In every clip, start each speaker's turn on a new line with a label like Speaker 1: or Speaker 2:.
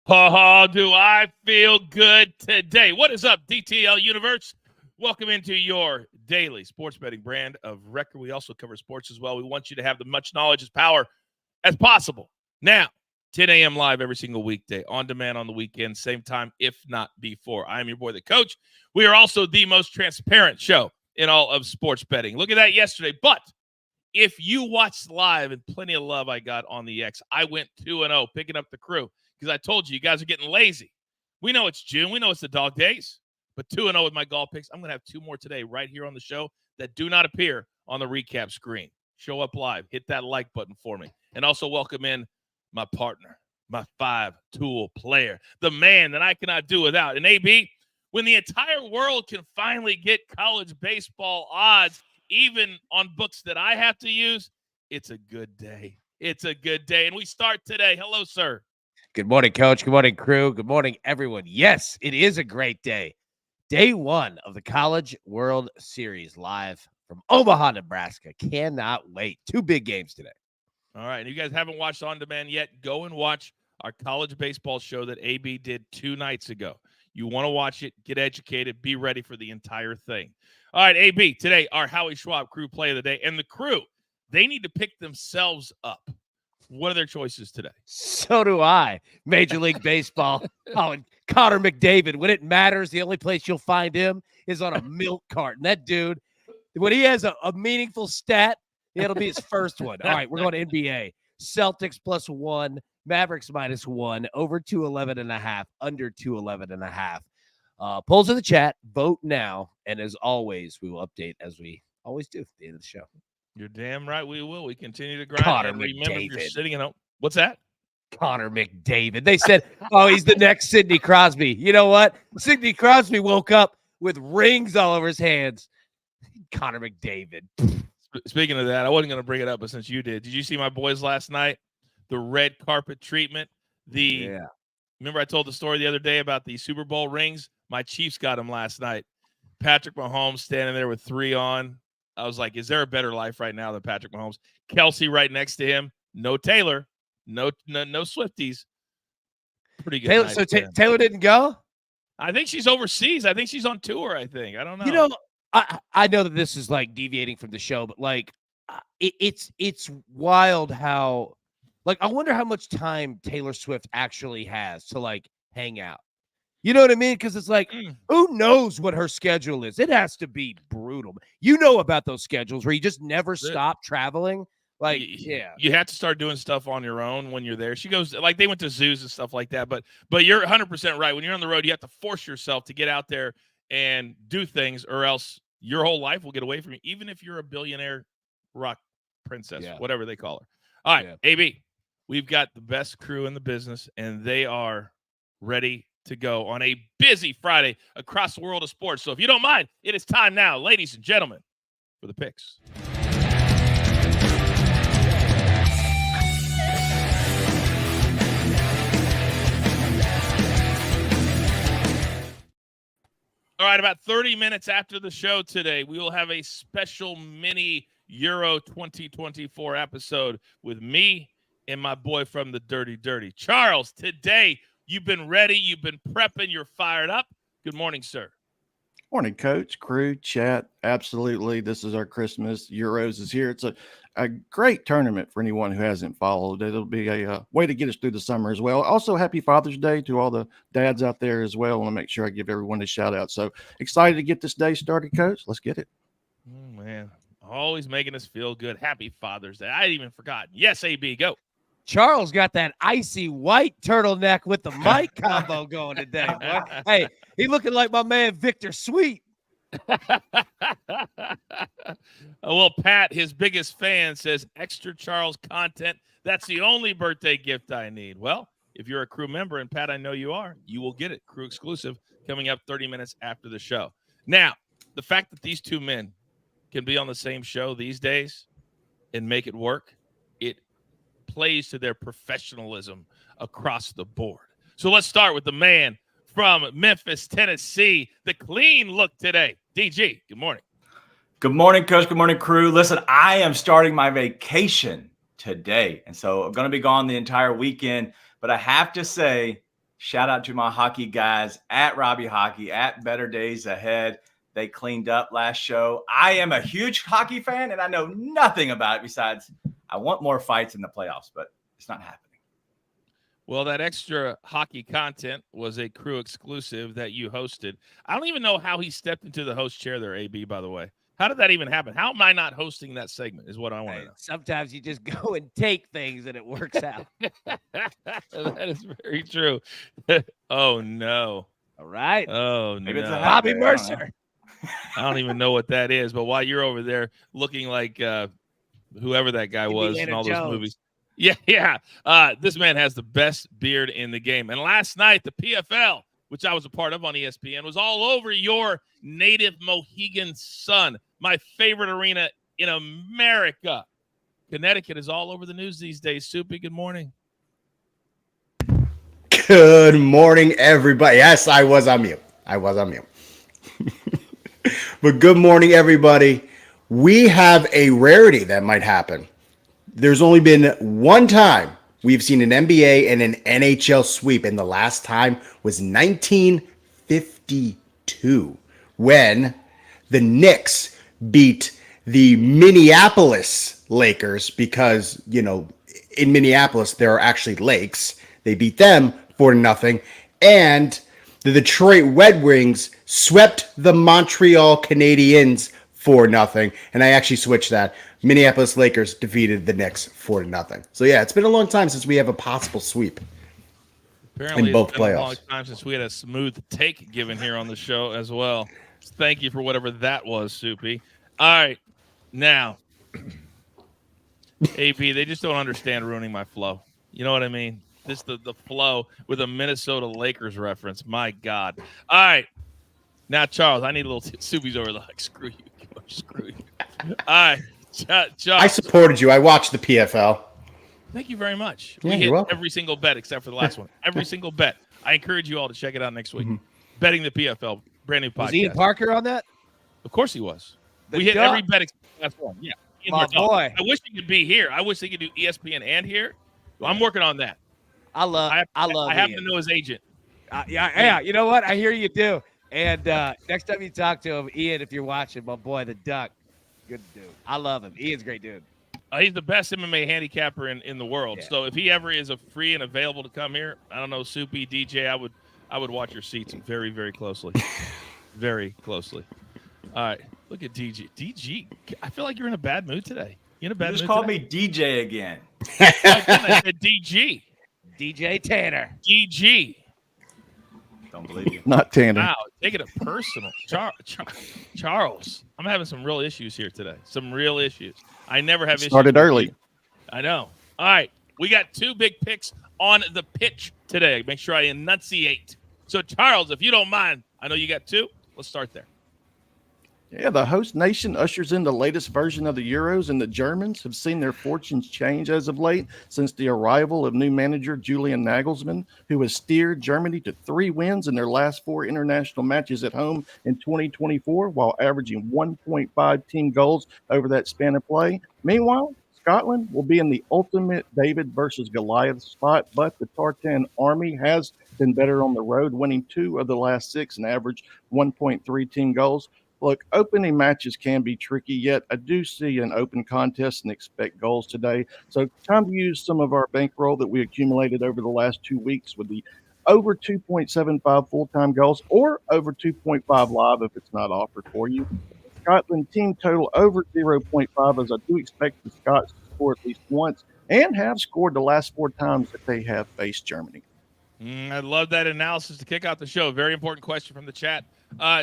Speaker 1: Oh, do I feel good today? What is up, DTL Universe? Welcome into your daily sports betting brand of record. We also cover sports as well. We want you to have the much knowledge as power as possible. Now, 10 a.m. live every single weekday, on demand on the weekend, same time, if not before. I am your boy, the coach. We are also the most transparent show in all of sports betting. Look at that yesterday. But if you watched live, and plenty of love I got on the X, I went 2-0, picking up the crew. Because I told you guys are getting lazy. We know it's June. We know it's the dog days. But 2-0 with my golf picks. I'm going to have two more today right here on the show that do not appear on the recap screen. Show up live. Hit that like button for me. And also welcome in my partner, my five-tool player, the man that I cannot do without. And AB, when the entire world can finally get college baseball odds, even on books that I have to use, it's a good day. It's a good day. And we start today. Hello, sir.
Speaker 2: Good morning, Coach. Good morning, crew. Good morning, everyone. Yes, it is a great day. Day one of the College World Series live from Omaha, Nebraska. Cannot wait. Two big games today.
Speaker 1: All right. And if you guys haven't watched On Demand yet, go and watch our college baseball show that AB did 2 nights ago. You want to watch it, get educated, be ready for the entire thing. All right, AB, today, our Howie Schwab crew play of the day. And the crew, they need to pick themselves up. What are their choices today?
Speaker 2: So do I. Major League Baseball. Oh, and Connor McDavid. When it matters, the only place you'll find him is on a milk carton. That dude, when he has a meaningful stat, it'll be his first one. All right, we're going to NBA. Celtics +1, Mavericks -1, over 211.5, under 211.5. Polls in the chat. Vote now. And as always, we will update as we always do at the end of the show.
Speaker 1: You're damn right we will. We continue to grind.
Speaker 2: Connor
Speaker 1: and remember,
Speaker 2: McDavid.
Speaker 1: you're sitting at home. What's that?
Speaker 2: Connor McDavid. They said, oh, he's the next Sidney Crosby. You know what? Sidney Crosby woke up with rings all over his hands. Connor McDavid.
Speaker 1: Speaking of that, I wasn't going to bring it up, but since you did you see my boys last night? The red carpet treatment. Remember I told the story the other day about the Super Bowl rings? My Chiefs got them last night. Patrick Mahomes standing there with 3 on. I was like, is there a better life right now than Patrick Mahomes? Kelsey right next to him. No Taylor. No Swifties. Pretty good.
Speaker 2: Taylor, so Taylor didn't go?
Speaker 1: I think she's overseas. I think she's on tour, I think. I don't know.
Speaker 2: You know, I know that this is like deviating from the show, but like it's wild how, like, I wonder how much time Taylor Swift actually has to like hang out. You know what I mean? Because it's like, who knows what her schedule is? It has to be brutal. You know about those schedules where you just never stop traveling. Like, yeah.
Speaker 1: You have to start doing stuff on your own when you're there. She goes, like, they went to zoos and stuff like that. But you're 100% right. When you're on the road, you have to force yourself to get out there and do things, or else your whole life will get away from you, even if you're a billionaire rock princess, whatever they call her. All right, AB, we've got the best crew in the business, and they are ready to go on a busy Friday across the world of sports. So if you don't mind, it is time now, ladies and gentlemen, for the picks. All right, about 30 minutes after the show today, we will have a special mini Euro 2024 episode with me and my boy from the Dirty Dirty. Charles, today, you've been ready. You've been prepping. You're fired up. Good morning, sir.
Speaker 3: Morning, Coach, crew, chat. Absolutely. This is our Christmas. Euros is here. It's a great tournament for anyone who hasn't followed. It'll be a way to get us through the summer as well. Also, happy Father's Day to all the dads out there as well. I want to make sure I give everyone a shout out. So excited to get this day started, Coach. Let's get it.
Speaker 1: Oh, man. Always making us feel good. Happy Father's Day. I had even forgotten. Yes, AB, go.
Speaker 2: Charles got that icy white turtleneck with the mic combo going today, boy. Hey, he looking like my man Victor Sweet.
Speaker 1: Well, Pat, his biggest fan, says extra Charles content. That's the only birthday gift I need. Well, if you're a crew member, and Pat, I know you are, you will get it. Crew exclusive coming up 30 minutes after the show. Now, the fact that these two men can be on the same show these days and make it work, it plays to their professionalism across the board. So let's start with the man from Memphis, Tennessee, the clean look today. DG, good morning.
Speaker 4: Good morning, Coach. Good morning, crew. Listen, I am starting my vacation today, and so I'm going to be gone the entire weekend. But I have to say, Shout out to my hockey guys at Robbie Hockey, at Better Days Ahead. They cleaned up last show. I am a huge hockey fan, and I know nothing about it besides I want more fights in the playoffs, but it's not happening.
Speaker 1: Well, that extra hockey content was a crew exclusive that you hosted. I don't even know how he stepped into the host chair there, AB, by the way. How did that even happen? How am I not hosting that segment is what I want to know.
Speaker 2: Sometimes you just go and take things and it works out.
Speaker 1: That is very true. Oh, no.
Speaker 2: All right.
Speaker 1: Oh,
Speaker 4: Maybe it's a
Speaker 1: no.
Speaker 4: habit.
Speaker 2: Bobby Mercer.
Speaker 1: I don't even know what that is, but while you're over there looking like whoever that guy was in all those movies. Yeah. This man has the best beard in the game. And last night, the PFL, which I was a part of on ESPN, was all over your native Mohegan Sun, my favorite arena in America. Connecticut is all over the news these days. Soupy, good morning.
Speaker 5: Good morning, everybody. Yes, I was on mute. But good morning, everybody. We have a rarity that might happen. There's only been one time we've seen an NBA and an NHL sweep, and the last time was 1952 when the Knicks beat the Minneapolis Lakers because, you know, in Minneapolis there are actually lakes. They beat them 4-0, and the Detroit Red Wings swept the Montreal Canadiens 4-0, and I actually switched that. Minneapolis Lakers defeated the Knicks 4-0. So yeah, it's been a long time since we have a possible sweep.
Speaker 1: Apparently,
Speaker 5: in both
Speaker 1: it's been
Speaker 5: playoffs.
Speaker 1: a long time since we had a smooth take given here on the show as well. Thank you for whatever that was, Soupy. All right, now, AB, they just don't understand ruining my flow. You know what I mean? This the flow with a Minnesota Lakers reference. My God. All right, now, Charles, I need a little. Soupy's over like, screw you, screw you. All right. Charles.
Speaker 5: I supported you. I watched the PFL.
Speaker 1: Thank you very much.
Speaker 5: Yeah,
Speaker 1: we hit
Speaker 5: you're welcome.
Speaker 1: every single bet except for the last one. Every single bet. I encourage you all to check it out next week. Betting the PFL, brand new podcast.
Speaker 2: Was Ian Parker on that?
Speaker 1: Of course he was.
Speaker 2: The
Speaker 1: we hit
Speaker 2: duck.
Speaker 1: every bet except for the last one. Yeah. Ian
Speaker 2: My
Speaker 1: Martell.
Speaker 2: boy.
Speaker 1: I wish he could be here. I wish they could do ESPN and here. Well, I'm working on that.
Speaker 2: I love
Speaker 1: I happen
Speaker 2: Ian.
Speaker 1: to know his agent.
Speaker 2: Yeah. You know what? I hear you do. And next time you talk to him, Ian, if you're watching, my boy, the Duck, good dude. I love him. Ian's a great dude.
Speaker 1: He's the best MMA handicapper in the world.
Speaker 2: Yeah.
Speaker 1: So if he ever is free and available to come here, I don't know, Soupy, DJ, I would watch your seats very, very closely. Very closely. All right. Look at DG. DG, I feel like you're in a bad mood today. You in a bad
Speaker 4: You
Speaker 1: mood
Speaker 4: just called
Speaker 1: today?
Speaker 4: me DJ again.
Speaker 1: I said DG.
Speaker 2: DJ Tanner.
Speaker 1: DG.
Speaker 4: Don't believe you.
Speaker 3: Not Tanner.
Speaker 1: Wow, take it personal. Charles, I'm having some real issues here today. Some real issues. I never have issues.
Speaker 3: Started
Speaker 1: with
Speaker 3: early.
Speaker 1: you. I know. All right. We got two big picks on the pitch today. Make sure I enunciate. So, Charles, if you don't mind, I know you got two. Let's start there.
Speaker 3: Yeah, the host nation ushers in the latest version of the Euros, and the Germans have seen their fortunes change as of late since the arrival of new manager Julian Nagelsmann, who has steered Germany to 3 wins in their last 4 international matches at home in 2024, while averaging 1.5 team goals over that span of play. Meanwhile, Scotland will be in the ultimate David versus Goliath spot, but the Tartan army has been better on the road, winning 2 of the last 6 and average 1.3 team goals. Look, opening matches can be tricky, yet I do see an open contest and expect goals today. So time to use some of our bankroll that we accumulated over the last 2 weeks with the over 2.75 full-time goals or over 2.5 live if it's not offered for you. Scotland team total over 0.5, as I do expect the Scots to score at least once and have scored the last 4 times that they have faced Germany.
Speaker 1: I love that analysis to kick out the show. Very important question from the chat.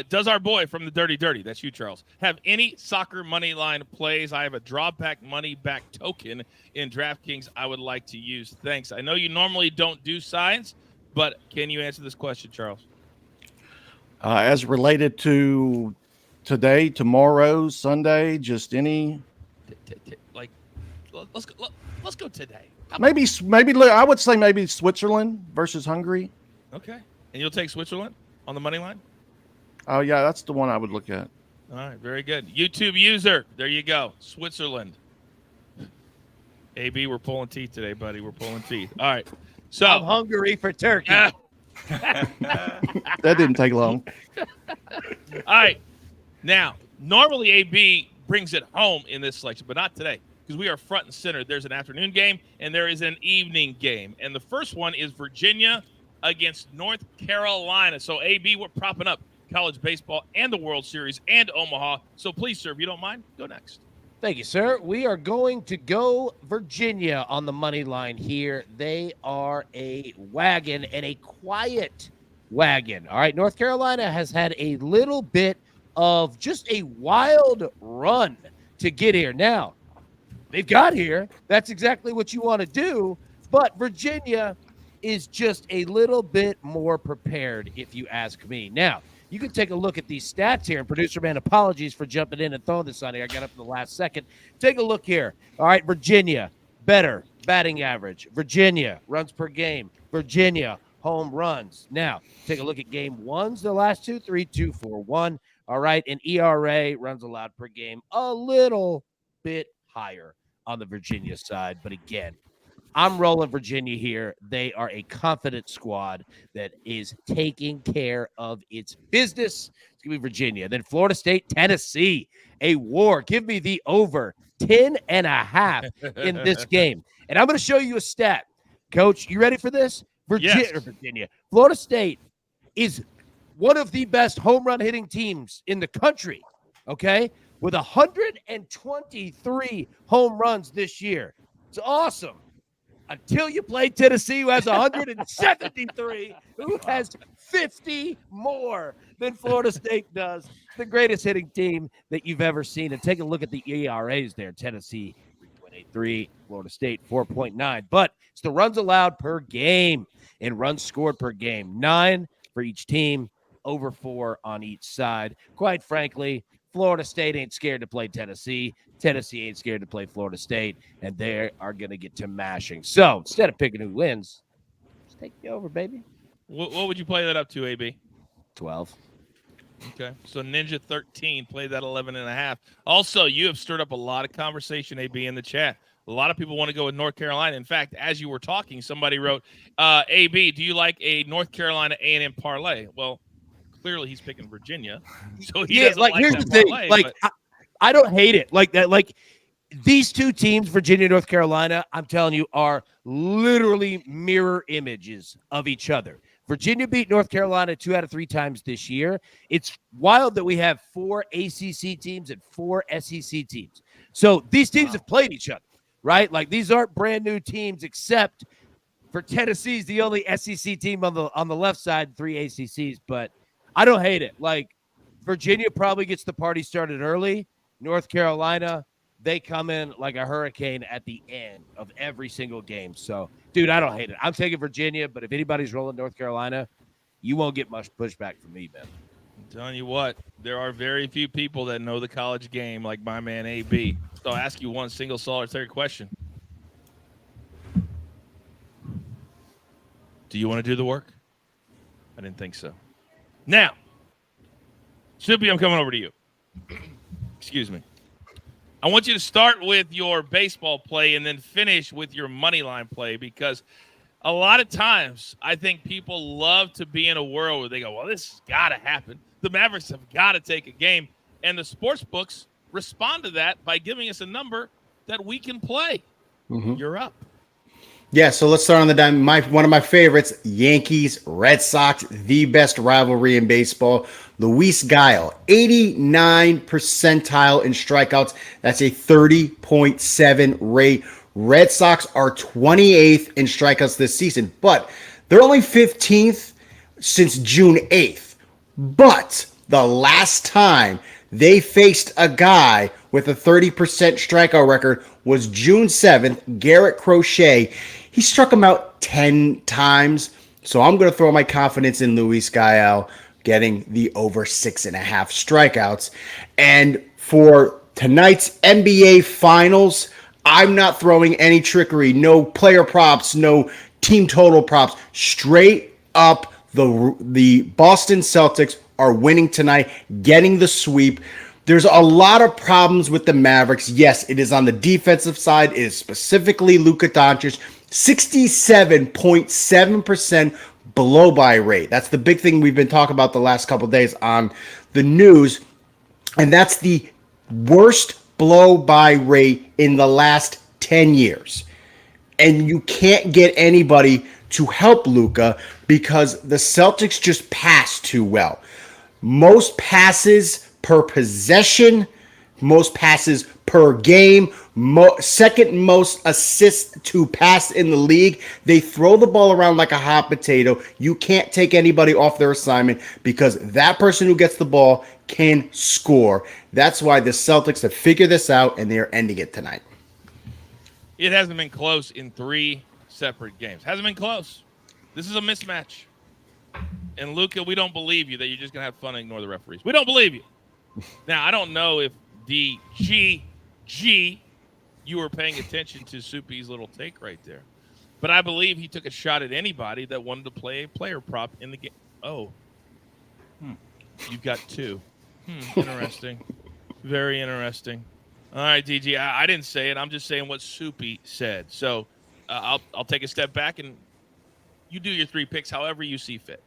Speaker 1: Does our boy from the Dirty, that's you, Charles, have any soccer money line plays? I have a drawback money back token in DraftKings I would like to use. Thanks. I know you normally don't do signs, but can you answer this question, Charles?
Speaker 3: As related to today, tomorrow, Sunday, just any.
Speaker 1: Like, let's go today.
Speaker 3: Maybe I would say maybe Switzerland versus Hungary.
Speaker 1: Okay. And you'll take Switzerland on the money line?
Speaker 3: Oh, yeah, that's the one I would look at.
Speaker 1: All right, very good. YouTube user, there you go. Switzerland. AB, we're pulling teeth today, buddy. We're pulling teeth. All right. So
Speaker 2: I'm hungry for turkey.
Speaker 3: That didn't take long.
Speaker 1: All right. Now, normally AB brings it home in this selection, but not today because we are front and center. There's an afternoon game and there is an evening game. And the first one is Virginia against North Carolina. So, AB, we're propping up college baseball and the World Series and Omaha. So, please, sir, if you don't mind, go next.
Speaker 2: Thank you, sir. We are going to go Virginia on the money line here. They are a wagon and a quiet wagon. All right, North Carolina has had a little bit of just a wild run to get here. Now, they've got here. That's exactly what you want to do. But Virginia is just a little bit more prepared, if you ask me. Now, you can take a look at these stats here. And producer man, apologies for jumping in and throwing this on here. I got up in the last second. Take a look here. All right, Virginia, better batting average. Virginia, runs per game. Virginia, home runs. Now, take a look at game ones, the last two, 3-2, 4-1. All right, and ERA, runs allowed per game, a little bit higher on the Virginia side. But again, I'm rolling Virginia here. They are a confident squad that is taking care of its business. It's going to be Virginia. Then Florida State, Tennessee, a war. Give me the over 10.5 in this game. And I'm going to show you a stat. Coach, you ready for this? Virginia. Florida State is one of the best home run hitting teams in the country, okay, with 123 home runs this year. It's awesome. Until you play Tennessee, who has 173, who has 50 more than Florida State does. The greatest hitting team that you've ever seen. And take a look at the ERAs there. Tennessee, 3.83. Florida State, 4.9. But it's the runs allowed per game and runs scored per game. 9 for each team, over 4 on each side. Quite frankly, Florida State ain't scared to play Tennessee. Tennessee ain't scared to play Florida State, and they are going to get to mashing. So instead of picking who wins, just take the over, baby.
Speaker 1: What would you play that up to, AB?
Speaker 2: 12.
Speaker 1: Okay. So Ninja 13 played that 11.5. Also, you have stirred up a lot of conversation, AB, in the chat. A lot of people want to go with North Carolina. In fact, as you were talking, somebody wrote, AB, do you like a North Carolina A&M parlay? Well, clearly he's picking Virginia. So he doesn't like
Speaker 2: here's
Speaker 1: that
Speaker 2: the thing.
Speaker 1: parlay,
Speaker 2: Like, I don't hate it like that. Like, these two teams, Virginia and North Carolina, I'm telling you, are literally mirror images of each other. Virginia beat North Carolina 2 out of 3 times this year. It's wild that we have 4 ACC teams and 4 SEC teams. So these teams have played each other, right? Like, these aren't brand new teams, except for Tennessee's the only SEC team on the left side, 3 ACCs. But I don't hate it. Like, Virginia probably gets the party started early. North Carolina, they come in like a hurricane at the end of every single game. So, dude, I don't hate it. I'm taking Virginia, but if anybody's rolling North Carolina, you won't get much pushback from me, man.
Speaker 1: I'm telling you what, there are very few people that know the college game like my man AB. So I'll ask you one single solitary question. Do you want to do the work? I didn't think so. Now, Shippy, I'm coming over to you. Excuse me. I want you to start with your baseball play and then finish with your money line play, because a lot of times I think people love to be in a world where they go, well, this has got to happen. The Mavericks have got to take a game. And the sports books respond to that by giving us a number that we can play. Mm-hmm. You're up.
Speaker 5: Yeah, so let's start on the dime. One of my favorites, Yankees, Red Sox, the best rivalry in baseball. Luis Guile, 89 percentile in strikeouts. That's a 30.7 rate. Red Sox are 28th in strikeouts this season, but they're only 15th since June 8th. But the last time they faced a guy with a 30% strikeout record was June 7th, Garrett Crochet. He struck him out 10 times. So I'm going to throw my confidence in Luis Guile getting the over 6.5 strikeouts. And for tonight's NBA Finals, I'm not throwing any trickery, no player props, no team total props. Straight up, the Boston Celtics are winning tonight, getting the sweep. There's a lot of problems with the Mavericks. Yes, it is on the defensive side. It is specifically Luka Doncic. 67.7% blow by rate. That's the big thing we've been talking about the last couple of days on the news. And that's the worst blow by rate in the last 10 years. And you can't get anybody to help Luka because the Celtics just pass too well. Most passes per possession, most passes per game, second most assists to pass in the league. They throw the ball around like a hot potato. You can't take anybody off their assignment because that person who gets the ball can score. That's why the Celtics have figured this out, and they are ending it tonight.
Speaker 1: It hasn't been close in 3 separate games. Hasn't been close. This is a mismatch. And Luka, we don't believe you that you're just going to have fun and ignore the referees. We don't believe you. Now, I don't know if DGG, you were paying attention to Soupy's little take right there. But I believe he took a shot at anybody that wanted to play a player prop in the game. Oh. You've got 2. Interesting. Very interesting. All right, DG, I didn't say it. I'm just saying what Soupy said. So I'll take a step back, and you do your 3 picks however you see fit.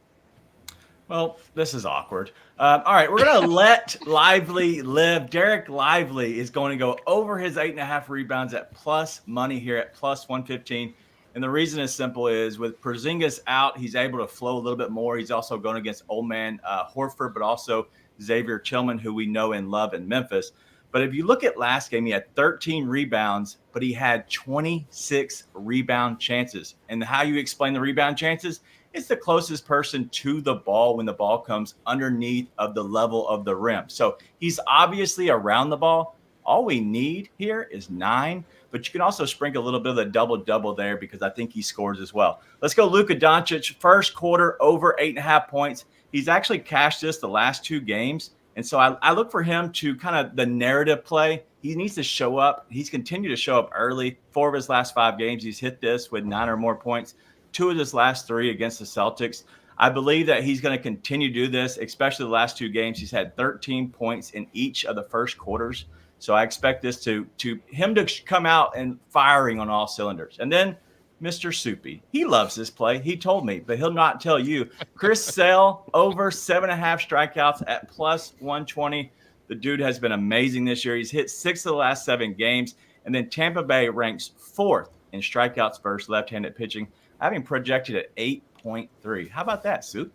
Speaker 4: Well, this is awkward. All right, we're going to let Lively live. Derek Lively is going to go over his 8.5 rebounds at plus money here at plus 115. And the reason is simple is with Porzingis out, he's able to flow a little bit more. He's also going against old man Horford, but also Xavier Tillman, who we know and love in Memphis. But if you look at last game, he had 13 rebounds, but he had 26 rebound chances. And how you explain the rebound chances? It's the closest person to the ball when the ball comes underneath of the level of the rim. So he's obviously around the ball. All we need here is 9, but you can also sprinkle a little bit of the double-double there because I think he scores as well. Let's go Luka Doncic, first quarter over 8.5 points. He's actually cashed this the last 2 games. And so I look for him to kind of the narrative play. He needs to show up. He's continued to show up early. 4 of his last 5 games, he's hit this with 9 or more points. 2 of his last 3 against the Celtics. I believe that he's going to continue to do this, especially the last 2 games. He's had 13 points in each of the first quarters. So I expect this to him to come out and firing on all cylinders. And then Mr. Soupy, he loves this play. He told me, but he'll not tell you. Chris Sale over 7.5 strikeouts at plus 120. The dude has been amazing this year. He's hit 6 of the last 7 games. And then Tampa Bay ranks 4th in strikeouts versus left-handed pitching, having projected at 8.3. How about that, Soup?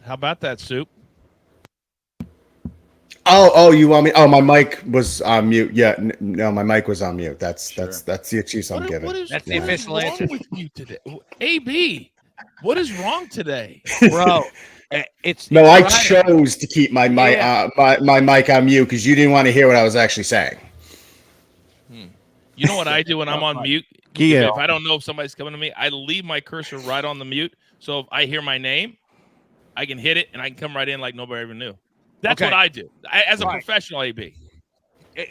Speaker 1: How about that, Soup?
Speaker 5: Oh, you want me? Oh, my mic was on mute. Yeah, no, my mic was on mute. That's the excuse I'm giving.
Speaker 2: That's the official answer.
Speaker 1: What is wrong with you today? AB, what is wrong today?
Speaker 2: Bro, it's
Speaker 5: I
Speaker 2: Friday.
Speaker 5: chose to keep my mic my mic on mute because you didn't want to hear what I was actually saying.
Speaker 1: You know what I do when I'm on mute?
Speaker 3: Yeah.
Speaker 1: If I don't know if somebody's coming to me, I leave my cursor right on the mute. So if I hear my name, I can hit it and I can come right in like nobody ever knew. That's what I do as a professional, AB.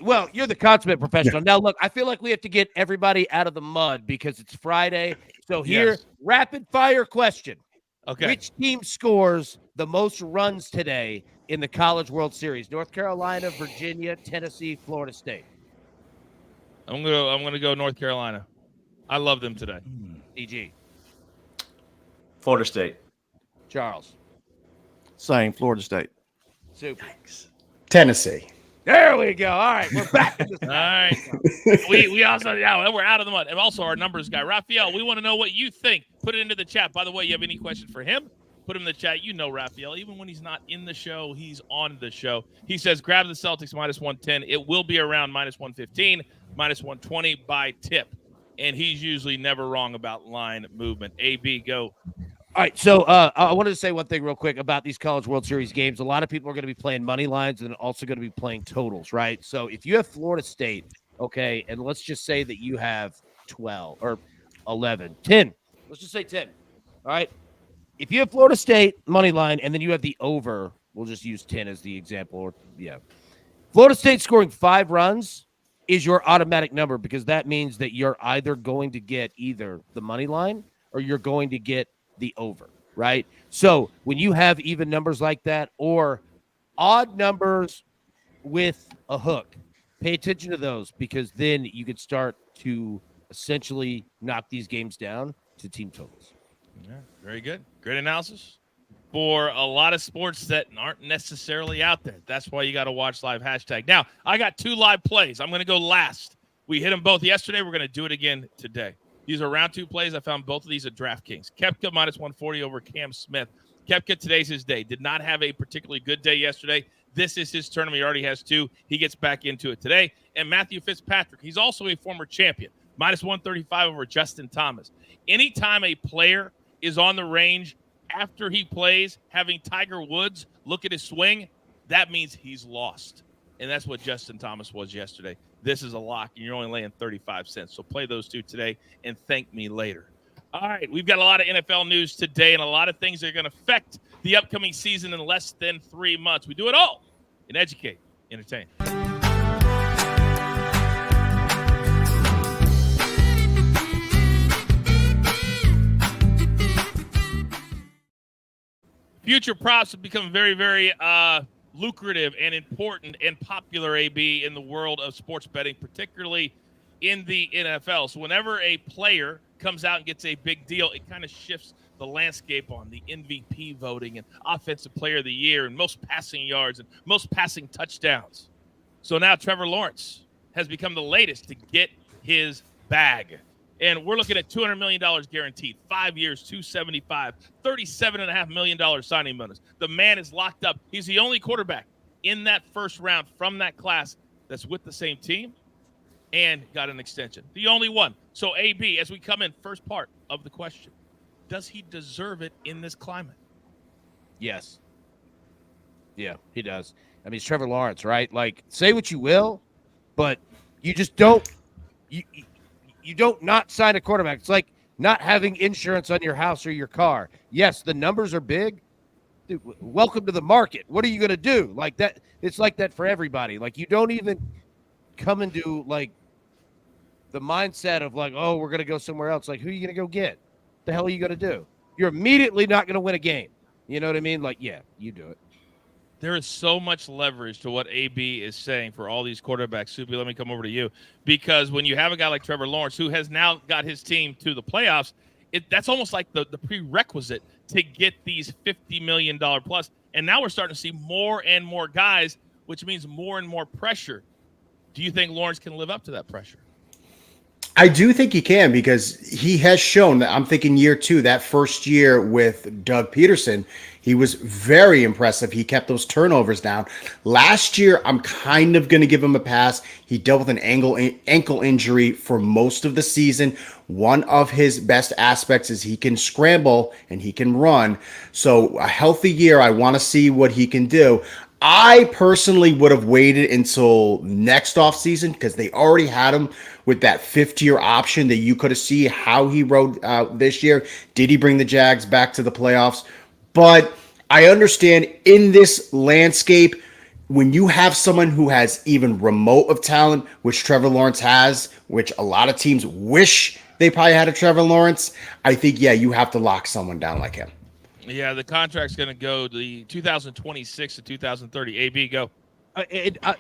Speaker 2: Well, you're the consummate professional. Now, look, I feel like we have to get everybody out of the mud because it's Friday. So here, rapid fire question.
Speaker 1: Okay.
Speaker 2: Which team scores the most runs today in the College World Series? North Carolina, Virginia, Tennessee, Florida State.
Speaker 1: I'm gonna go North Carolina. I love them today.
Speaker 2: DG.
Speaker 4: Florida State.
Speaker 2: Charles.
Speaker 3: Same, Florida State.
Speaker 2: Super.
Speaker 5: Tennessee.
Speaker 2: There we go. All right, we're back.
Speaker 1: All right. we also we're out of the mud. And also our numbers guy, Raphael, we want to know what you think. Put it into the chat. By the way, you have any questions for him? Put him in the chat. You know Raphael. Even when he's not in the show, he's on the show. He says, grab the Celtics minus 110. It will be around minus 115, minus 120 by tip. And he's usually never wrong about line movement. AB, go.
Speaker 2: All right, so I wanted to say one thing real quick about these College World Series games. A lot of people are going to be playing money lines and also going to be playing totals, right? So if you have Florida State, okay, and let's just say that you have 12 or 11, 10. Let's just say 10, all right? If you have Florida State money line and then you have the over, we'll just use 10 as the example. Or Florida State scoring 5 runs is your automatic number because that means that you're either going to get either the money line or you're going to get the over, right? So when you have even numbers like that or odd numbers with a hook, pay attention to those because then you could start to essentially knock these games down to team totals.
Speaker 1: Yeah, very good. Great analysis for a lot of sports that aren't necessarily out there. That's why you got to watch live hashtag. Now, I got 2 live plays. I'm going to go last. We hit them both yesterday. We're going to do it again today. These are round 2 plays. I found both of these at DraftKings. Koepka minus 140 over Cam Smith. Koepka, today's his day. Did not have a particularly good day yesterday. This is his tournament. He already has 2. He gets back into it today. And Matthew Fitzpatrick, he's also a former champion. Minus 135 over Justin Thomas. Anytime a player is on the range after he plays, having Tiger Woods look at his swing, that means he's lost. And that's what Justin Thomas was yesterday. This is a lock, and you're only laying 35 cents. So play those 2 today and thank me later. All right, we've got a lot of NFL news today and a lot of things that are going to affect the upcoming season in less than 3 months. We do it all in Educate, Entertain. Future props have become very, very lucrative and important and popular, AB, in the world of sports betting, particularly in the NFL. So whenever a player comes out and gets a big deal, it kind of shifts the landscape on the MVP voting and Offensive Player of the Year and most passing yards and most passing touchdowns. So now Trevor Lawrence has become the latest to get his bag. And we're looking at $200 million guaranteed, 5 years, $275, $37.5 million signing bonus. The man is locked up. He's the only quarterback in that first round from that class that's with the same team and got an extension. The only one. So, AB, as we come in, first part of the question, does he deserve it in this climate?
Speaker 2: Yes. Yeah, he does. I mean, it's Trevor Lawrence, right? Like, say what you will, but you just don't you don't not sign a quarterback. It's like not having insurance on your house or your car. Yes, the numbers are big. Dude, welcome to the market. What are you going to do? Like that. It's like that for everybody. Like you don't even come into like the mindset of like, oh, we're going to go somewhere else. Like, who are you going to go get? The hell are you going to do? You're immediately not going to win a game. You know what I mean? Like, yeah, you do it.
Speaker 1: There is so much leverage to what AB is saying for all these quarterbacks. Soupy, let me come over to you. Because when you have a guy like Trevor Lawrence, who has now got his team to the playoffs, that's almost like the prerequisite to get these $50 million plus. And now we're starting to see more and more guys, which means more and more pressure. Do you think Lawrence can live up to that pressure?
Speaker 5: I do think he can because he has shown that. I'm thinking year 2, that first year with Doug Peterson, he was very impressive. He kept those turnovers down. Last year, I'm kind of going to give him a pass. He dealt with an ankle injury for most of the season. One of his best aspects is he can scramble and he can run. So a healthy year, I want to see what he can do. I personally would have waited until next offseason because they already had him with that 5th-year option that you could have seen how he rode this year. Did he bring the Jags back to the playoffs? But I understand in this landscape, when you have someone who has even remote of talent, which Trevor Lawrence has, which a lot of teams wish they probably had a Trevor Lawrence, I think, yeah, you have to lock someone down like him.
Speaker 1: Yeah, the contract's going to go the 2026 to 2030. AB, go.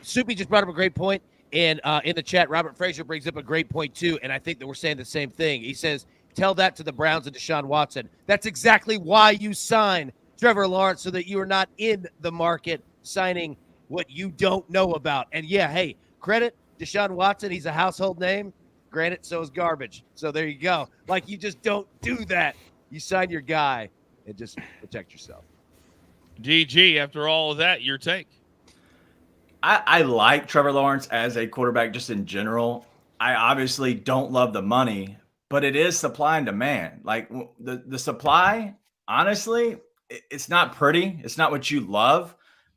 Speaker 2: Soupy just brought up a great point. And in the chat, Robert Frazier brings up a great point, too. And I think that we're saying the same thing. He says, tell that to the Browns and Deshaun Watson. That's exactly why you sign Trevor Lawrence, so that you are not in the market signing what you don't know about. And, yeah, hey, credit Deshaun Watson. He's a household name. Granted, so is garbage. So there you go. Like, you just don't do that. You sign your guy and just protect yourself.
Speaker 1: GG, after all of that, your take.
Speaker 4: I like Trevor Lawrence as a quarterback just in general. I obviously don't love the money, but it is supply and demand. Like the supply, honestly, it's not pretty. It's not what you love,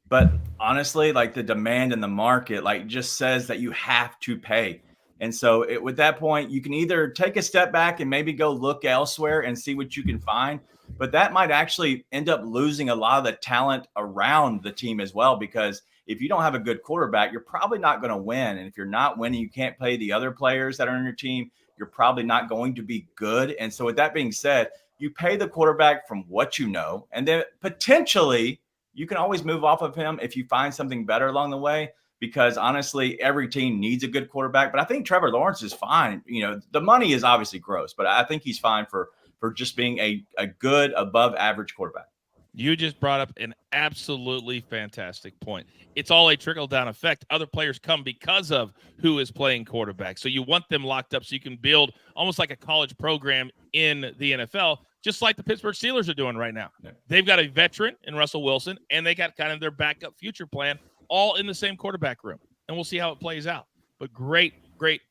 Speaker 4: but honestly, like the demand in the market, like just says that you have to pay. And so with that point, you can either take a step back and maybe go look elsewhere and see what you can find, but that might actually end up losing a lot of the talent around the team as well, because if you don't have a good quarterback, you're probably not going to win. And if you're not winning, you can't play the other players that are on your team. You're probably not going to be good. And so with that being said, you pay the quarterback from what you know, and then potentially you can always move off of him if you find something better along the way, because honestly, every team needs a good quarterback. But I think Trevor Lawrence is fine. You know, the money is obviously gross, but I think he's fine for for just being a good above average quarterback.
Speaker 1: You just brought up an absolutely fantastic point. It's all a trickle-down effect. Other players come because of who is playing quarterback. So you want them locked up so you can build almost like a college program in the NFL, just like the Pittsburgh Steelers are doing right now.
Speaker 4: Yeah.
Speaker 1: They've got a veteran in Russell Wilson, and they got kind of their backup future plan all in the same quarterback room. And we'll see how it plays out. But great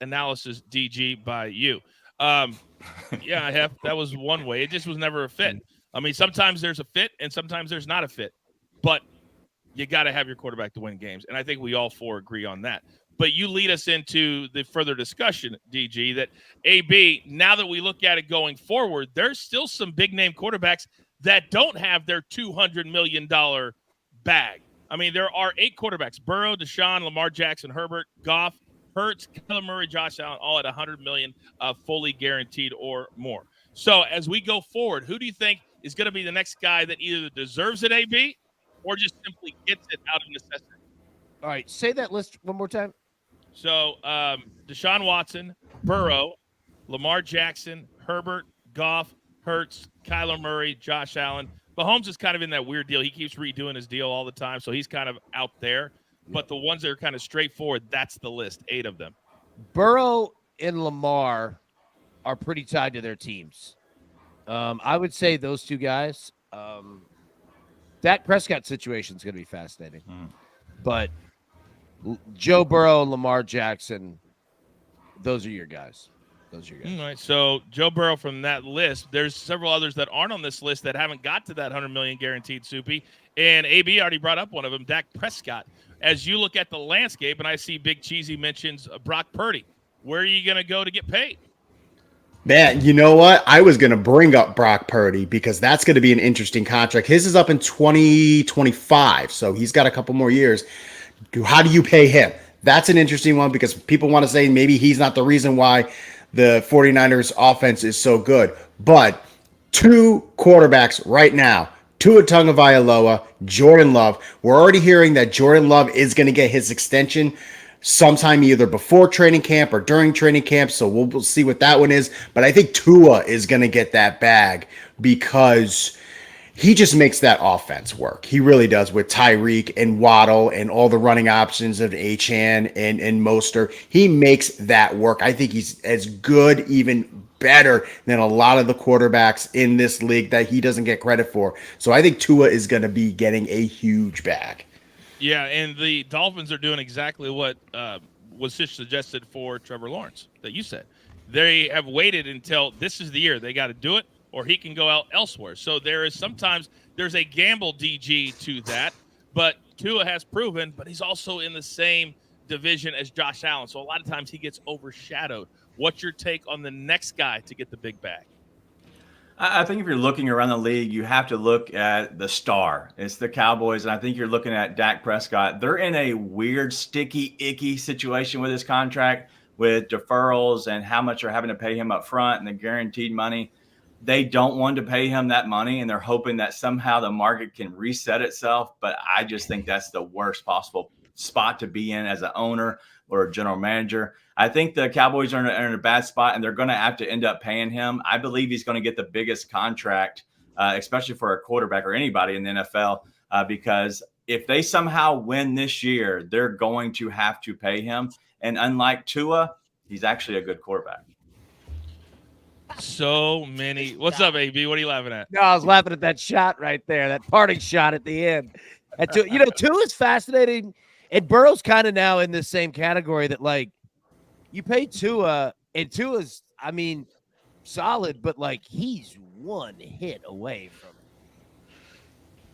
Speaker 1: analysis, DG, by you. Yeah, that was one way. It just was never a fit. I mean, sometimes there's a fit and sometimes there's not a fit, but you got to have your quarterback to win games. And I think we all four agree on that. But you lead us into the further discussion, DG, that AB, now that we look at it going forward, there's still some big name quarterbacks that don't have their $200 million bag. I mean, there are 8 quarterbacks: Burrow, Deshaun, Lamar Jackson, Herbert, Goff, Hurts, Kyler Murray, Josh Allen, all at $100 million fully guaranteed or more. So as we go forward, who do you think is going to be the next guy that either deserves it, AB, or just simply gets it out of necessity?
Speaker 2: All right, say that list one more time.
Speaker 1: So Deshaun Watson, Burrow, Lamar Jackson, Herbert, Goff, Hurts, Kyler Murray, Josh Allen. Mahomes is kind of in that weird deal. He keeps redoing his deal all the time, so he's kind of out there. But the ones that are kind of straightforward, that's the list, 8 of them.
Speaker 2: Burrow and Lamar are pretty tied to their teams. I would say those two guys. Dak Prescott situation is going to be fascinating. But Joe Burrow and Lamar Jackson, those are your guys. All
Speaker 1: right, so Joe Burrow from that list. There's several others that aren't on this list that haven't got to that $100 million guaranteed, Soupy. And AB already brought up one of them, Dak Prescott. As you look at the landscape, and I see Big Cheesy mentions Brock Purdy, where are you going to go to get paid?
Speaker 5: Man, you know what? I was going to bring up Brock Purdy because that's going to be an interesting contract. His is up in 2025, so he's got a couple more years. How do you pay him? That's an interesting one because people want to say maybe he's not the reason why the 49ers offense is so good. But 2 quarterbacks right now, Tua Tagovailoa, Jordan Love. We're already hearing that Jordan Love is going to get his extension sometime either before training camp or during training camp. So we'll see what that one is. But I think Tua is going to get that bag because he just makes that offense work. He really does with Tyreek and Waddle and all the running options of Achane and Mostert. He makes that work. I think he's as good, even better than a lot of the quarterbacks in this league that he doesn't get credit for. So I think Tua is going to be getting a huge bag.
Speaker 1: Yeah, and the Dolphins are doing exactly what was just suggested for Trevor Lawrence that you said. They have waited until this is the year. They got to do it, or he can go out elsewhere. So there's a gamble, DG, to that. But Tua has proven, but he's also in the same division as Josh Allen. So a lot of times he gets overshadowed. What's your take on the next guy to get the big bag?
Speaker 4: I think if you're looking around the league, you have to look at the star. It's the Cowboys, and I think you're looking at Dak Prescott. They're in a weird, sticky, icky situation with his contract with deferrals and how much they're having to pay him up front and the guaranteed money. They don't want to pay him that money, and they're hoping that somehow the market can reset itself. But I just think that's the worst possible spot to be in as an owner or a general manager. I think the Cowboys are in a bad spot, and they're going to have to end up paying him. I believe he's going to get the biggest contract, especially for a quarterback or anybody in the NFL, because if they somehow win this year, they're going to have to pay him. And unlike Tua, he's actually a good quarterback.
Speaker 1: So many. What's up, AB? What are you laughing at?
Speaker 2: No, I was laughing at that shot right there, that parting shot at the end. And Tua is fascinating. And Burrow's kind of now in the same category that, like, you pay Tua, and Tua's, I mean, solid, but, like, he's one hit away from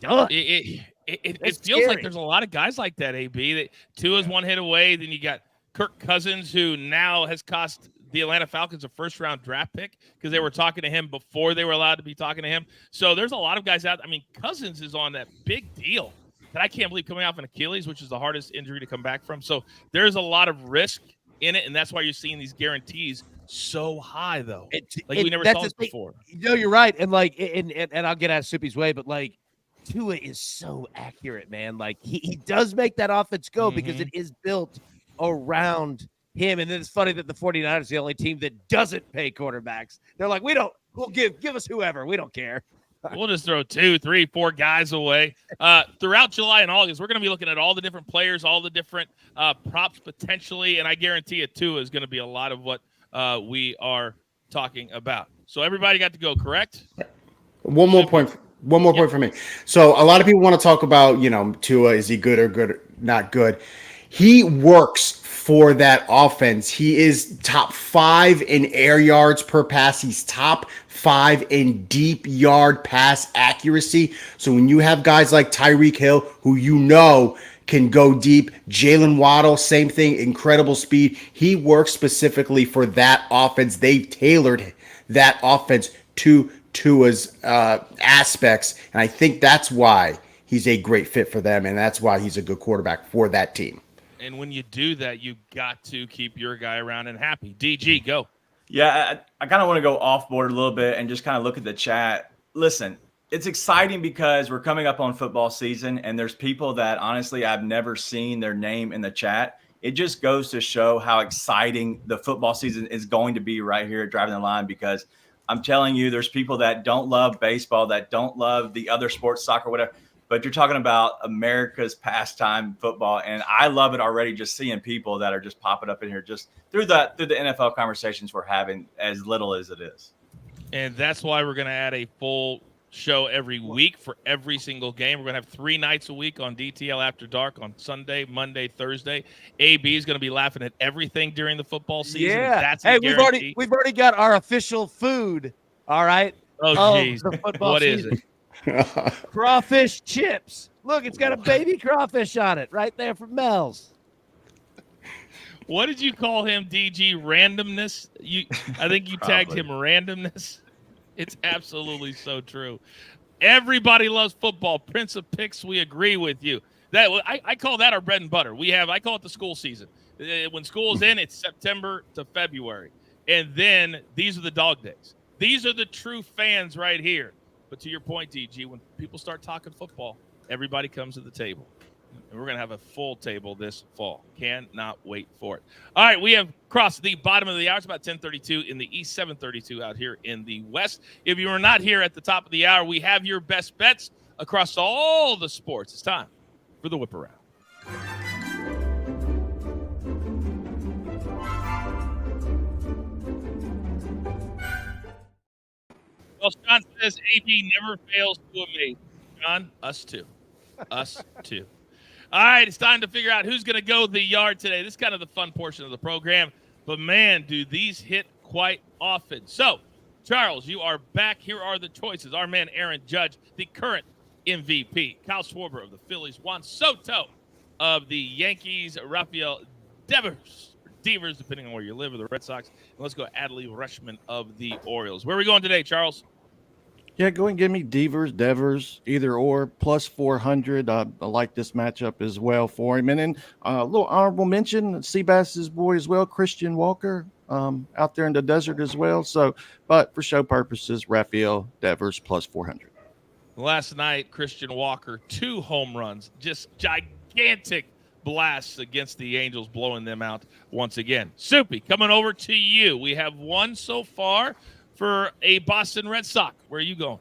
Speaker 2: done.
Speaker 1: It feels like there's a lot of guys like that, AB, that Tua's one hit away. Then you got Kirk Cousins, who now has cost the Atlanta Falcons a first-round draft pick because they were talking to him before they were allowed to be talking to him. So there's a lot of guys out. I mean, Cousins is on that big deal that I can't believe coming off an Achilles, which is the hardest injury to come back from. So there's a lot of risk in it, and that's why you're seeing these guarantees so high, though. We never saw this before.
Speaker 2: No, you're right. And and I'll get out of Soupy's way, but like Tua is so accurate, man. Like he does make that offense go because it is built around him. And then it's funny that the 49ers are the only team that doesn't pay quarterbacks. They're like, we don't We'll give us whoever. We don't care.
Speaker 1: We'll just throw 2, 3, 4 guys away. Throughout July and August, we're going to be looking at all the different players, all the different props potentially, and I guarantee you, too, is going to be a lot of what we are talking about. So everybody got to go, correct?
Speaker 5: One more point for me. So a lot of people want to talk about, Tua, is he good or not good? He works for that offense. He is top 5 in air yards per pass. He's top 5 in deep yard pass accuracy. So when you have guys like Tyreek Hill, who can go deep, Jalen Waddle, same thing, incredible speed. He works specifically for that offense. They've tailored that offense to Tua's aspects, and I think that's why he's a great fit for them, and that's why he's a good quarterback for that team.
Speaker 1: And when you do that, you got to keep your guy around and happy. DG, go.
Speaker 4: Yeah, I kind of want to go off board a little bit and just kind of look at the chat. Listen, it's exciting because we're coming up on football season, and there's people that honestly I've never seen their name in the chat. It just goes to show how exciting the football season is going to be right here at Driving the Line, because I'm telling you, there's people that don't love baseball, that don't love the other sports, soccer, whatever. But you're talking about America's pastime, football, and I love it already. Just seeing people that are just popping up in here, just through the NFL conversations we're having, as little as it is.
Speaker 1: And that's why we're going to add a full show every week for every single game. We're going to have 3 nights a week on DTL After Dark on Sunday, Monday, Thursday. AB is going to be laughing at everything during the football season.
Speaker 2: Yeah.
Speaker 1: That's
Speaker 2: hey,
Speaker 1: guarantee.
Speaker 2: we've already got our official food. All right.
Speaker 1: Oh, jeez. What is it?
Speaker 2: Crawfish chips. Look, it's got a baby crawfish on it right there from Mel's.
Speaker 1: What did you call him, DG? Randomness? I think you tagged him randomness. It's absolutely so true. Everybody loves football. Prince of Picks, we agree with you. That I call that our bread and butter. I call it the school season. When school's in, it's September to February. And then these are the dog days. These are the true fans right here. But to your point, DG, when people start talking football, everybody comes to the table. And we're going to have a full table this fall. Cannot wait for it. All right, we have crossed the bottom of the hour. It's about 10:32 in the East, 7:32 out here in the West. If you are not here at the top of the hour, we have your best bets across all the sports. It's time for the whip around. Well, Sean says AB never fails to amaze. John, us too. Us too. All right, it's time to figure out who's going to go the yard today. This is kind of the fun portion of the program. But, man, do these hit quite often. So, Charles, you are back. Here are the choices. Our man Aaron Judge, the current MVP. Kyle Schwarber of the Phillies. Juan Soto of the Yankees. Rafael Devers, depending on where you live, or the Red Sox. And let's go Adley Rutschman of the Orioles. Where are we going today, Charles?
Speaker 3: Yeah, go and give me Devers, either or, plus 400. I like this matchup as well for him. And then a little honorable mention, Seabass's boy as well, Christian Walker, out there in the desert as well. So, but for show purposes, Rafael Devers plus 400.
Speaker 1: Last night, Christian Walker, 2 home runs, just gigantic blasts against the Angels, blowing them out once again. Soupy, coming over to you. We have one so far for a Boston Red Sox. Where are you going?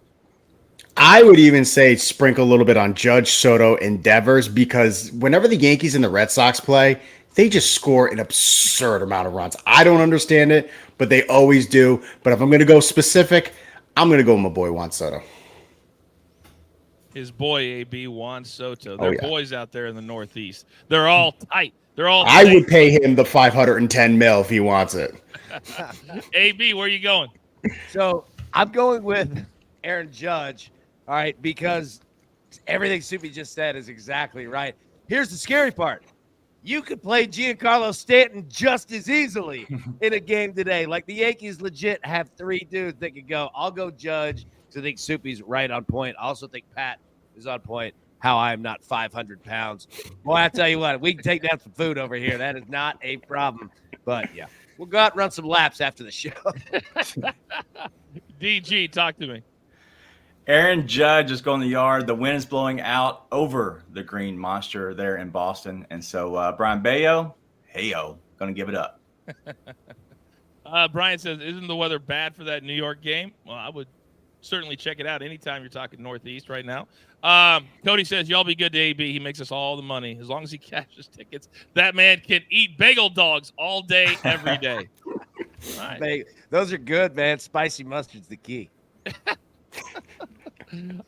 Speaker 5: I would even say sprinkle a little bit on Judge, Soto, and Devers, because whenever the Yankees and the Red Sox play, they just score an absurd amount of runs. I don't understand it, but they always do. But if I'm going to go specific, I'm going to go with my boy Juan Soto.
Speaker 1: His boy, AB, Juan Soto. They're boys out there in the Northeast. They're all tight.
Speaker 5: I would pay him the $510 million if he wants it.
Speaker 1: AB, where are you going?
Speaker 2: So I'm going with Aaron Judge, all right, because everything Soupy just said is exactly right. Here's the scary part. You could play Giancarlo Stanton just as easily in a game today. Like, the Yankees legit have 3 dudes that could go. I'll go Judge, because I think Soupy's right on point. I also think Pat is on point, how I am not 500 pounds. Boy, I tell you what, we can take down some food over here. That is not a problem. But, yeah. We'll go out and run some laps after the show.
Speaker 1: DG, talk to me.
Speaker 4: Aaron Judge is going to the yard. The wind is blowing out over the Green Monster there in Boston. And so Brian Bayo, hey-yo, going to give it up.
Speaker 1: Brian says, isn't the weather bad for that New York game? Well, I would certainly check it out anytime you're talking Northeast right now. Cody says, y'all be good to AB. He makes us all the money. As long as he cashes tickets, that man can eat bagel dogs all day, every day. All right.
Speaker 2: Those are good, man. Spicy mustard's the key.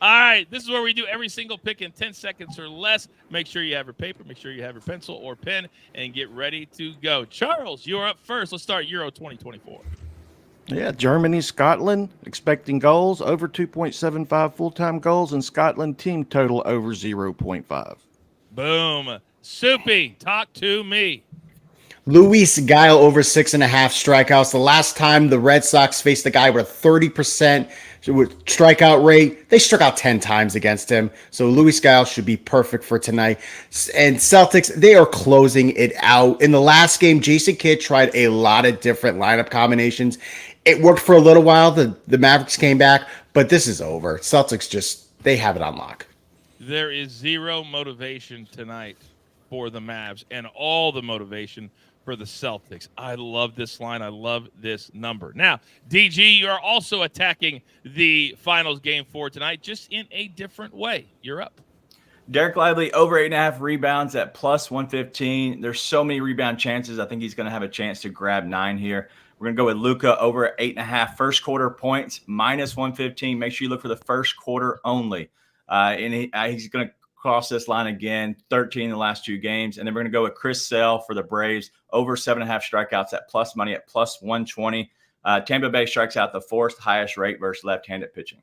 Speaker 1: All right, this is where we do every single pick in 10 seconds or less. Make sure you have your paper, make sure you have your pencil or pen, and get ready to go. Charles, you're up first. Let's start Euro 2024.
Speaker 3: Yeah, Germany, Scotland, expecting goals, over 2.75 full-time goals, and Scotland team total over 0.5.
Speaker 1: Boom. Soupy, talk to me.
Speaker 5: Luis Guile over 6.5 strikeouts. The last time the Red Sox faced a guy with a 30% strikeout rate, they struck out 10 times against him. So Luis Guile should be perfect for tonight. And Celtics, they are closing it out. In the last game, Jason Kidd tried a lot of different lineup combinations. It worked for a little while. The Mavericks came back, but this is over. Celtics they have it on lock.
Speaker 1: There is zero motivation tonight for the Mavs and all the motivation for the Celtics. I love this line. I love this number. Now, DG, you are also attacking the finals game for tonight, just in a different way. You're up.
Speaker 4: Derek Lively over 8.5 rebounds at plus 115. There's so many rebound chances. I think he's going to have a chance to grab 9 here. We're going to go with Luka over 8.5 first quarter points, minus 115. Make sure you look for the first quarter only. He's going to cross this line again, 13 in the last 2 games. And then we're going to go with Chris Sale for the Braves, over 7.5 strikeouts at plus money at plus 120. Tampa Bay strikes out the 4th highest rate versus left-handed pitching.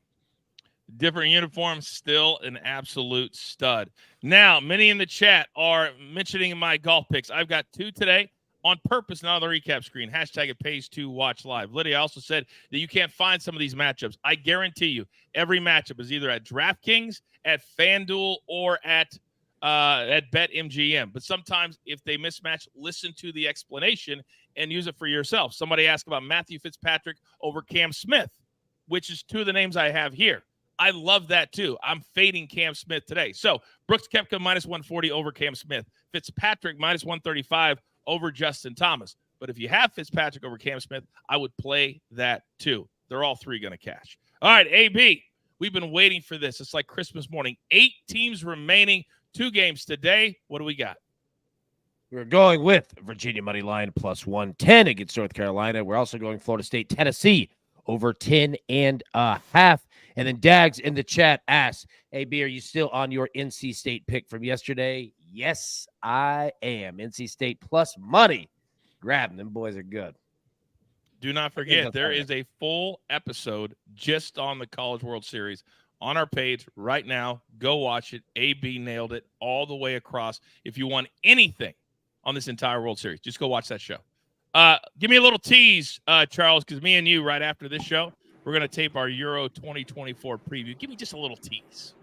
Speaker 1: Different uniforms, still an absolute stud. Now, many in the chat are mentioning my golf picks. I've got 2 today on purpose, not on the recap screen. Hashtag it pays to watch live. Lydia also said that you can't find some of these matchups. I guarantee you every matchup is either at DraftKings, at FanDuel, or at BetMGM. But sometimes if they mismatch, listen to the explanation and use it for yourself. Somebody asked about Matthew Fitzpatrick over Cam Smith, which is 2 of the names I have here. I love that too. I'm fading Cam Smith today. So Brooks Koepka minus 140 over Cam Smith. Fitzpatrick minus 135 over Justin Thomas. But if you have Fitzpatrick over Cam Smith, I would play that too. They're all 3 going to cash. All right, AB, we've been waiting for this. It's like Christmas morning. 8 teams remaining, 2 games today. What do we got?
Speaker 2: We're going with Virginia money line plus 110 against North Carolina. We're also going Florida State, Tennessee over 10.5. And then Dags in the chat asks, AB, are you still on your NC State pick from yesterday? Yes, I am. NC State plus money. Grab them. Them boys are good.
Speaker 1: Do not forget, there is a full episode just on the College World Series on our page right now. Go watch it. AB nailed it all the way across. If you want anything on this entire World Series, just go watch that show. Give me a little tease, Charles, because me and you, right after this show, we're going to tape our Euro 2024 preview. Give me just a little tease.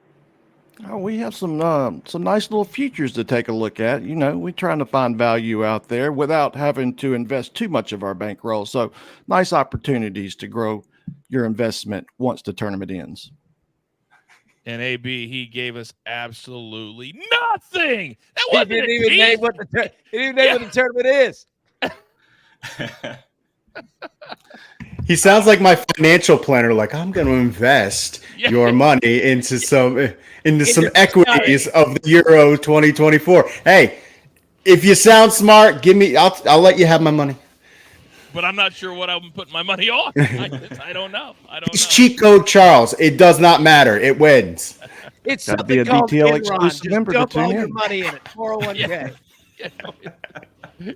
Speaker 3: Oh, we have some nice little futures to take a look at. You know, we're trying to find value out there without having to invest too much of our bankroll. So nice opportunities to grow your investment once the tournament ends.
Speaker 1: And AB, he gave us absolutely nothing. That
Speaker 2: He
Speaker 1: wasn't
Speaker 2: didn't
Speaker 1: a
Speaker 2: even
Speaker 1: tease.
Speaker 2: name what the tournament is.
Speaker 5: He sounds like my financial planner. Like, I'm going to invest your money into some equities of the Euro 2024. Hey, if you sound smart, I'll let you have my money.
Speaker 1: But I'm not sure what I'm putting my money on. I don't know.
Speaker 5: It's cheat code Charles. It does not matter. It wins.
Speaker 2: It's
Speaker 3: Gotta be
Speaker 2: something
Speaker 3: a
Speaker 2: called
Speaker 3: DTL
Speaker 2: Enron.
Speaker 3: exclusive
Speaker 2: Just
Speaker 3: member to
Speaker 2: dump all
Speaker 3: tune
Speaker 2: your
Speaker 3: in.
Speaker 2: money in it. 401k.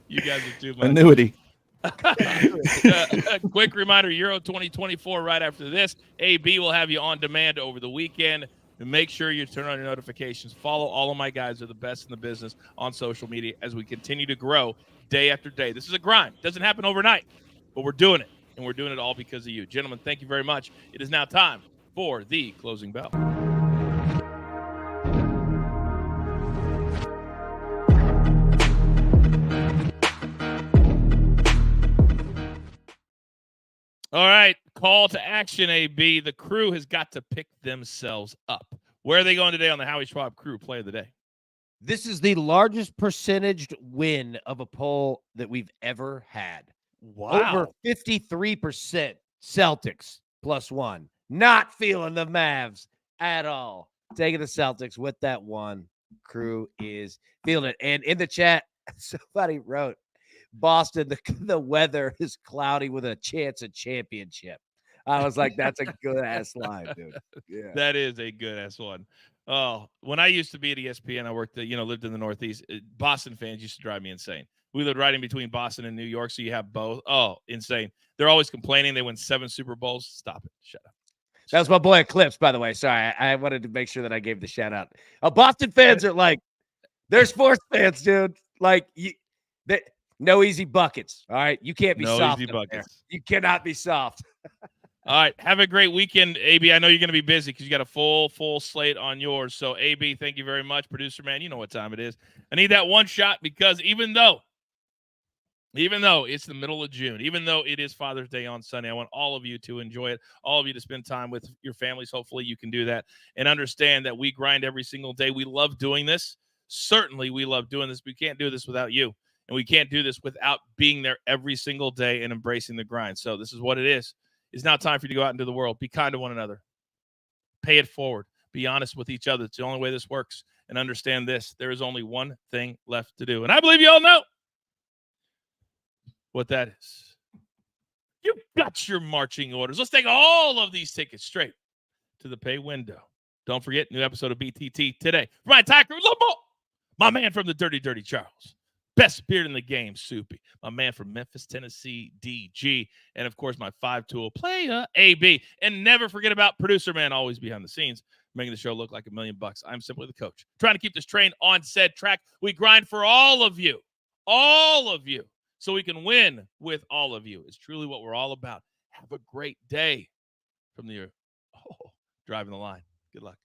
Speaker 1: You guys are too much.
Speaker 3: Annuity.
Speaker 1: A quick reminder, Euro 2024 right after this. AB will have you on demand over the weekend. And make sure you turn on your notifications. Follow all of my guys. They're the best in the business on social media as we continue to grow day after day. This is a grind. It doesn't happen overnight, but we're doing it. And we're doing it all because of you. Gentlemen, thank you very much. It is now time for the closing bell. All right, call to action, AB. The crew has got to pick themselves up. Where are they going today on the Howie Schwab Crew Play of the Day?
Speaker 2: This is the largest percentage win of a poll that we've ever had.
Speaker 1: Wow.
Speaker 2: Over 53% Celtics +1. Not feeling the Mavs at all. Taking the Celtics with that one. Crew is feeling it. And in the chat, somebody wrote, Boston, the weather is cloudy with a chance of championship. I was like, that's a good-ass line, dude. Yeah.
Speaker 1: That is a good-ass one. Oh, when I used to be at ESPN, I worked, lived in the Northeast. Boston fans used to drive me insane. We lived right in between Boston and New York, so you have both. Oh, insane. They're always complaining. They win 7 Super Bowls. Stop it. Shut up.
Speaker 2: That was my boy Eclipse, by the way. Sorry, I wanted to make sure that I gave the shout-out. Boston fans are like, they're sports fans, dude. Like, no easy buckets, all right? You can't be soft.
Speaker 1: Easy buckets.
Speaker 2: You cannot be soft.
Speaker 1: All right. Have a great weekend, AB. I know you're going to be busy because you got a full slate on yours. So, AB, thank you very much. Producer, man, you know what time it is. I need that one shot because even though it's the middle of June, even though it is Father's Day on Sunday, I want all of you to enjoy it, all of you to spend time with your families. Hopefully you can do that and understand that we grind every single day. We love doing this. Certainly we love doing this. We can't do this without you. And we can't do this without being there every single day and embracing the grind. So this is what it is. It's now time for you to go out into the world. Be kind to one another. Pay it forward. Be honest with each other. It's the only way this works. And understand this. There is only one thing left to do. And I believe you all know what that is. You got your marching orders. Let's take all of these tickets straight to the pay window. Don't forget, new episode of BTT today. For my entire crew, my man from the Dirty Charles. Best beard in the game, Soupy. My man from Memphis, Tennessee, DG. And, of course, my 5-tool player, AB. And never forget about producer man, always behind the scenes, making the show look like $1 million. I'm simply the coach. Trying to keep this train on said track. We grind for all of you, so we can win with all of you. It's truly what we're all about. Have a great day from the driving the line. Good luck.